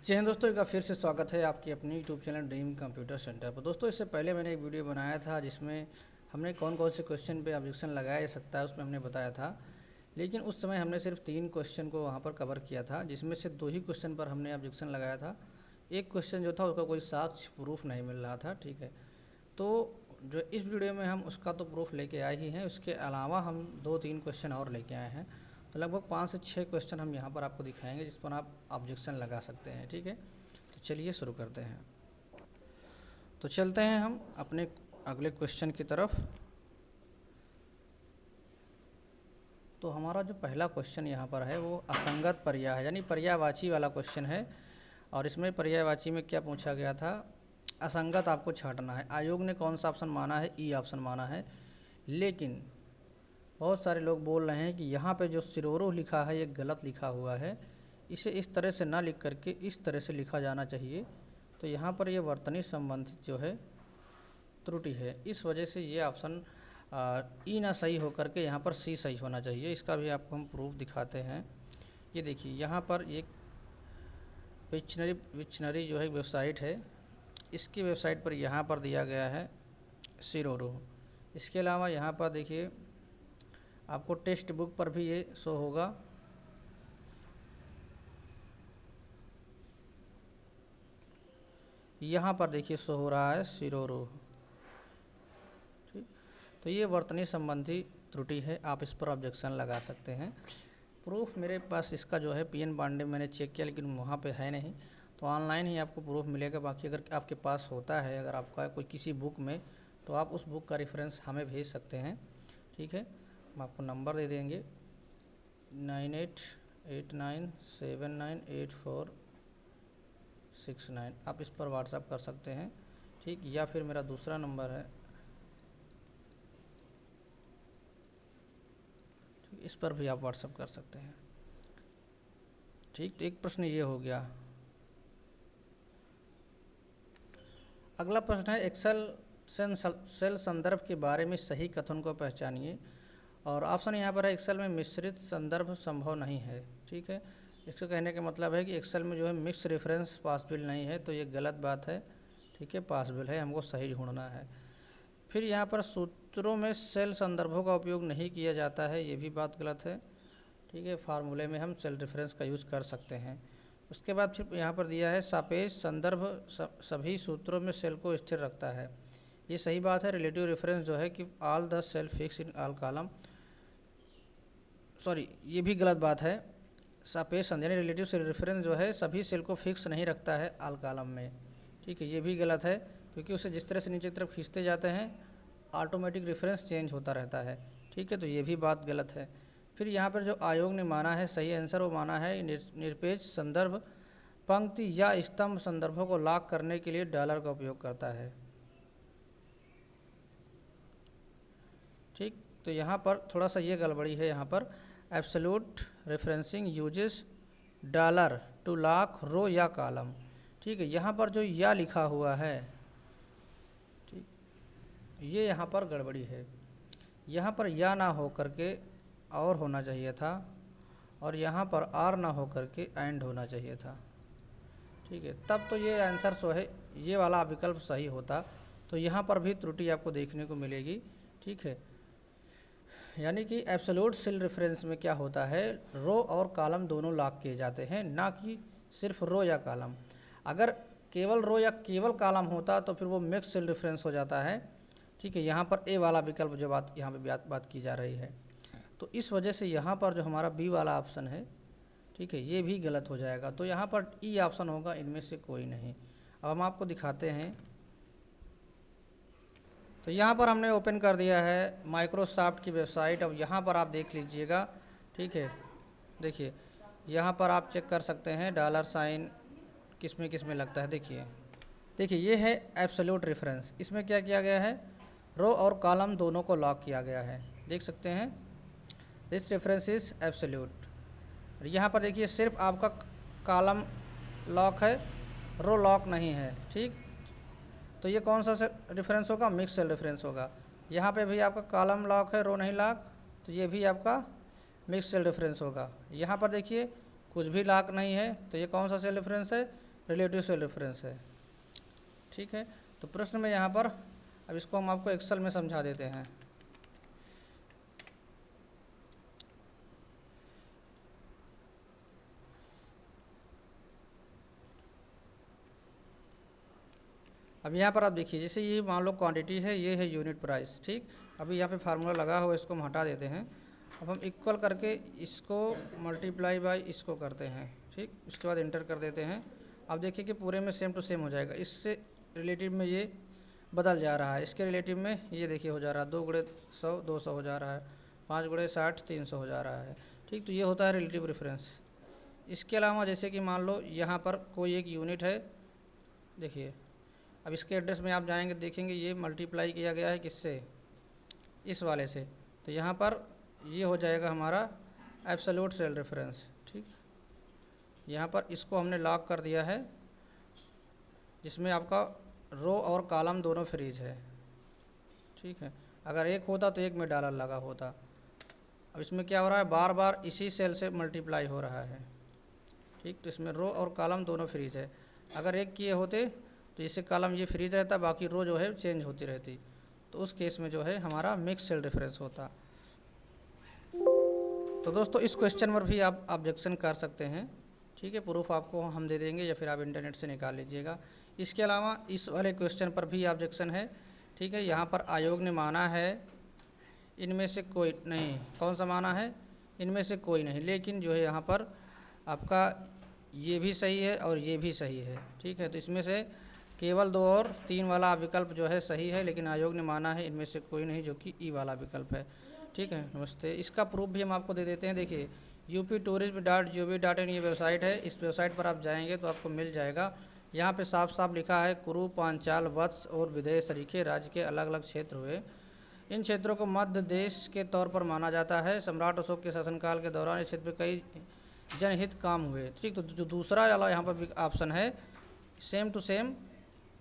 जय हिंद दोस्तों, एक बार फिर से स्वागत है आपकी अपनी YouTube channel dream computer centre पर। दोस्तों, इससे पहले मैंने एक वीडियो बनाया था जिसमें हमने कौन कौन से क्वेश्चन पे ऑब्जेक्शन लगाया जा सकता है उसमें हमने बताया था। लेकिन उस समय हमने सिर्फ 3 क्वेश्चन को वहाँ पर कवर किया था, जिसमें से 2 ही क्वेश्चन पर हमने ऑब्जेक्शन लगाया था। एक क्वेश्चन जो था उसका कोई साक्ष्य प्रूफ नहीं मिल रहा था, ठीक है। तो जो इस वीडियो में हम उसका तो प्रूफ लेके आए ही हैं, उसके अलावा हम 2-3 क्वेश्चन और लेके आए हैं। तो लगभग 5 से 6 क्वेश्चन हम यहाँ पर आपको दिखाएंगे जिस पर आप ऑब्जेक्शन लगा सकते हैं, ठीक है। तो चलिए शुरू करते हैं। तो चलते हैं हम अपने अगले क्वेश्चन की तरफ। तो हमारा जो पहला क्वेश्चन यहाँ पर है वो असंगत पर्याय है, यानी पर्यायवाची वाला क्वेश्चन है। और इसमें पर्यायवाची में क्या पूछा गया था, असंगत आपको छांटना है। आयोग ने कौन सा ऑप्शन माना है, ई ऑप्शन माना है। लेकिन बहुत सारे लोग बोल रहे हैं कि यहाँ पे जो सिरोरो लिखा है ये गलत लिखा हुआ है, इसे इस तरह से ना लिख करके इस तरह से लिखा जाना चाहिए। तो यहाँ पर ये वर्तनी संबंधित जो है त्रुटि है, इस वजह से ये ऑप्शन ई ना सही होकर के यहाँ पर सी सही होना चाहिए। इसका भी आपको हम प्रूफ दिखाते हैं। ये देखिए, यहाँ पर एक विक्शनरी जो है वेबसाइट है, इसकी वेबसाइट पर यहाँ पर दिया गया है सिरोरो। इसके अलावा यहाँ पर देखिए आपको टेक्स्ट बुक पर भी ये शो होगा। यहाँ पर देखिए शो हो रहा है सिरोरो, ठीक। तो ये वर्तनी संबंधी त्रुटि है, आप इस पर ऑब्जेक्शन लगा सकते हैं। प्रूफ मेरे पास इसका जो है PN पांडे मैंने चेक किया, लेकिन वहाँ पे है नहीं। तो ऑनलाइन ही आपको प्रूफ मिलेगा। बाकी अगर आपके पास होता है, अगर आपका कोई किसी बुक में, तो आप उस बुक का रेफरेंस हमें भेज सकते हैं, ठीक है। हम आपको नंबर दे देंगे 9889798469। आप इस पर व्हाट्सअप कर सकते हैं, ठीक। या फिर मेरा दूसरा नंबर है, ठीक, इस पर भी आप व्हाट्सअप कर सकते हैं, ठीक। तो एक प्रश्न ये हो गया। अगला प्रश्न है एक्सेल सेल संदर्भ के बारे में सही कथन को पहचानिए। और ऑप्शन यहाँ पर है एक्सेल में मिश्रित संदर्भ संभव नहीं है, ठीक है। इसका कहने का मतलब है कि एक्सेल में जो है मिक्स रेफरेंस पॉसिबल नहीं है, तो ये गलत बात है, ठीक है। पॉसिबल है, हमको सही ढूंढना है। फिर यहाँ पर सूत्रों में सेल संदर्भों का उपयोग नहीं किया जाता है, ये भी बात गलत है, ठीक है। फार्मूले में हम सेल रेफरेंस का यूज़ कर सकते हैं। उसके बाद फिर यहाँ पर दिया है सापेक्ष संदर्भ सभी सूत्रों में सेल को स्थिर रखता है, ये सही बात है। रिलेटिव रेफरेंस जो है कि all the cell fix in all column, sorry ये भी गलत बात है। सापेक्ष यानी रिलेटिव सेल रेफरेंस जो है सभी सेल को फिक्स नहीं रखता है ऑल कॉलम में, ठीक है। ये भी गलत है, क्योंकि उसे जिस तरह से नीचे की तरफ खींचते जाते हैं ऑटोमेटिक रेफरेंस चेंज होता रहता है, ठीक है। तो ये भी बात गलत है। फिर यहाँ पर जो आयोग ने माना है सही आंसर, वो माना है निरपेक्ष संदर्भ पंक्ति या स्तंभ संदर्भों को लॉक करने के लिए डॉलर का उपयोग करता है, ठीक। तो यहाँ पर थोड़ा सा ये गड़बड़ी है। यहाँ पर absolute referencing uses dollar to lock row या कॉलम, ठीक है। यहाँ पर जो या लिखा हुआ है, ठीक, ये यहाँ पर गड़बड़ी है। यहाँ पर या ना हो करके और होना चाहिए था, और यहाँ पर आर ना हो करके एंड होना चाहिए था, ठीक है। तब तो ये आंसर सो है, ये वाला विकल्प सही होता। तो यहाँ पर भी त्रुटि आपको देखने को मिलेगी, ठीक है। यानी कि एब्सोल्यूट सेल रेफरेंस में क्या होता है, रो और कॉलम दोनों लॉक किए जाते हैं, ना कि सिर्फ रो या कॉलम। अगर केवल रो या केवल कॉलम होता तो फिर वो मिक्स सेल रेफरेंस हो जाता है, ठीक है। यहाँ पर ए वाला विकल्प जो बात यहाँ पे बात की जा रही है, तो इस वजह से यहाँ पर जो हमारा बी वाला ऑप्शन है, ठीक है, ये भी गलत हो जाएगा। तो यहाँ पर ई ऑप्शन होगा, इनमें से कोई नहीं। अब हम आपको दिखाते हैं। तो यहाँ पर हमने ओपन कर दिया है माइक्रोसॉफ्ट की वेबसाइट। अब यहाँ पर आप देख लीजिएगा, ठीक है। देखिए यहाँ पर आप चेक कर सकते हैं $साइन किस में लगता है। देखिए ये है एब्सोल्यूट रेफरेंस। इसमें क्या किया गया है, रो और कॉलम दोनों को लॉक किया गया है, देख सकते हैं। This reference is absolute. यहाँ पर देखिए सिर्फ आपका कॉलम लॉक है, रो लॉक नहीं है, ठीक। तो ये कौन सा रेफरेंस होगा, मिक्स सेल रेफरेंस होगा। यहाँ पे भी आपका कॉलम लॉक है, रो नहीं लॉक, तो ये भी आपका मिक्स सेल रेफरेंस होगा। यहाँ पर देखिए कुछ भी लॉक नहीं है, तो ये कौन सा सेल रेफरेंस है, रिलेटिव सेल रेफरेंस है। ठीक है, तो प्रश्न में यहाँ पर अब इसको हम आपको एक्सेल में समझा देते हैं। अब यहाँ पर आप देखिए, जैसे ये मान लो क्वांटिटी है, ये है यूनिट प्राइस। ठीक, अभी यहाँ पे फार्मूला लगा हुआ है, इसको हम हटा देते हैं। अब हम इक्वल करके इसको मल्टीप्लाई बाय इसको करते हैं। ठीक, उसके बाद इंटर कर देते हैं। अब देखिए कि पूरे में सेम टू सेम हो जाएगा। इससे रिलेटिव में ये बदल जा रहा है, इसके रिलेटिव में ये देखिए हो जा रहा है, 2 गुणे 100 200 हो जा रहा है, 5 गुणे 60 300 हो जा रहा है। ठीक, तो ये होता है रिलेटिव रेफरेंस। इसके अलावा जैसे कि मान लो यहाँ पर कोई एक यूनिट है, देखिए अब इसके एड्रेस में आप जाएंगे, देखेंगे ये मल्टीप्लाई किया गया है किससे, इस वाले से, तो यहाँ पर ये हो जाएगा हमारा एब्सोल्यूट सेल रेफरेंस। ठीक, यहाँ पर इसको हमने लॉक कर दिया है, जिसमें आपका रो और कॉलम दोनों फ्रीज है। ठीक है, अगर एक होता तो एक में डॉलर लगा होता। अब इसमें क्या हो रहा है, बार बार इसी सेल से मल्टीप्लाई हो रहा है। ठीक, तो इसमें रो और कॉलम दोनों फ्रीज है। अगर एक किए होते तो इससे कॉलम ये फ्रीज रहता, बाकी रो जो है चेंज होती रहती, तो उस केस में जो है हमारा मिक्स सेल रेफरेंस होता। तो दोस्तों इस क्वेश्चन पर भी आप ऑब्जेक्शन कर सकते हैं। ठीक है, प्रूफ आपको हम दे देंगे या फिर आप इंटरनेट से निकाल लीजिएगा। इसके अलावा इस वाले क्वेश्चन पर भी ऑब्जेक्शन है। ठीक है, यहाँ पर आयोग ने माना है इनमें से कोई नहीं, कौन सा माना है, इनमें से कोई नहीं, लेकिन जो है यहाँ पर आपका ये भी सही है और ये भी सही है। ठीक है, तो इसमें से केवल 2 और 3 वाला विकल्प जो है सही है, लेकिन आयोग ने माना है इनमें से कोई नहीं, जो कि ई वाला विकल्प है। ठीक है, नमस्ते। इसका प्रूफ भी हम आपको दे देते हैं। देखिए uptourism.gov.in ये वेबसाइट है, इस वेबसाइट पर आप जाएंगे तो आपको मिल जाएगा। यहाँ पे साफ साफ लिखा है कुरु, पांचाल, वत्स और विदेश तरीके राज्य के अलग अलग क्षेत्र हुए। इन क्षेत्रों को मध्य देश के तौर पर माना जाता है। सम्राट अशोक के शासनकाल के दौरान इस क्षेत्र में कई जनहित काम हुए। ठीक, तो जो दूसरा वाला यहाँ पर ऑप्शन है सेम टू सेम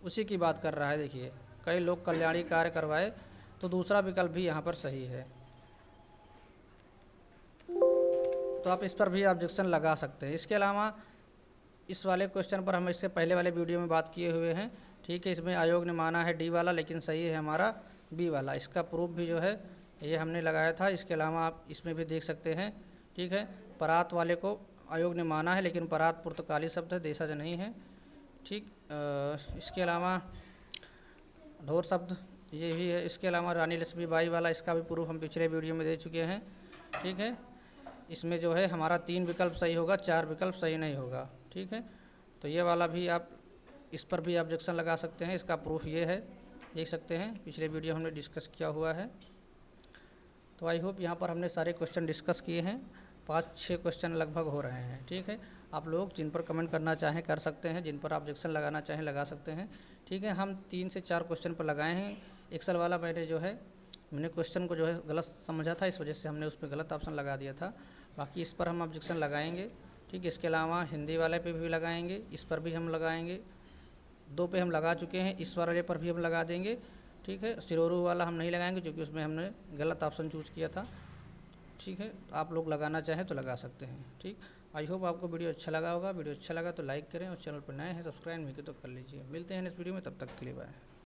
उसी की बात कर रहा है। देखिए कई लोग कल्याणी कार्य करवाए, तो दूसरा विकल्प भी यहाँ पर सही है। तो आप इस पर भी ऑब्जेक्शन लगा सकते हैं। इसके अलावा इस वाले क्वेश्चन पर हम इससे पहले वाले वीडियो में बात किए हुए हैं। ठीक है, इसमें आयोग ने माना है डी वाला, लेकिन सही है हमारा बी वाला। इसका प्रूफ भी जो है ये हमने लगाया था। इसके अलावा आप इसमें भी देख सकते हैं। ठीक है, परात वाले को आयोग ने माना है, लेकिन परात पुर्तगाली शब्द है, देशज नहीं है। ठीक, इसके अलावा ढोर शब्द ये भी है। इसके अलावा रानी लक्ष्मीबाई वाला, इसका भी प्रूफ हम पिछले वीडियो में दे चुके हैं। ठीक है, इसमें जो है हमारा 3 विकल्प सही होगा, 4 विकल्प सही नहीं होगा। ठीक है, तो ये वाला भी आप इस पर भी ऑब्जेक्शन लगा सकते हैं। इसका प्रूफ ये है, देख सकते हैं, पिछले वीडियो हमने डिस्कस किया हुआ है। तो आई होप यहाँ पर हमने सारे क्वेश्चन डिस्कस किए हैं। 5-6 क्वेश्चन लगभग हो रहे हैं। ठीक है, आप लोग जिन पर कमेंट करना चाहें कर सकते हैं, जिन पर ऑब्जेक्शन लगाना चाहें लगा सकते हैं। ठीक है, हम 3 से 4 क्वेश्चन पर लगाए हैं। एक्सेल वाला मैंने क्वेश्चन को जो है गलत समझा था, इस वजह से हमने उस पर गलत ऑप्शन लगा दिया था। बाकी इस पर हम ऑब्जेक्शन लगाएंगे। ठीक है, इसके अलावा हिंदी वाले पे भी लगाएंगे, इस पर भी हम लगाएंगे। 2 पे हम लगा चुके हैं, इस वाले पर भी हम लगा देंगे। ठीक है, सिरोरू वाला हम नहीं लगाएंगे क्योंकि उसमें हमने गलत ऑप्शन चूज़ किया था। ठीक है, आप लोग लगाना चाहें तो लगा सकते हैं। ठीक, आई होप आपको वीडियो अच्छा लगा होगा। वीडियो अच्छा लगा तो लाइक करें और चैनल पर नए हैं सब्सक्राइब नहीं किया तो कर लीजिए। मिलते हैं नेक्स्ट वीडियो में, तब तक के लिए बाय।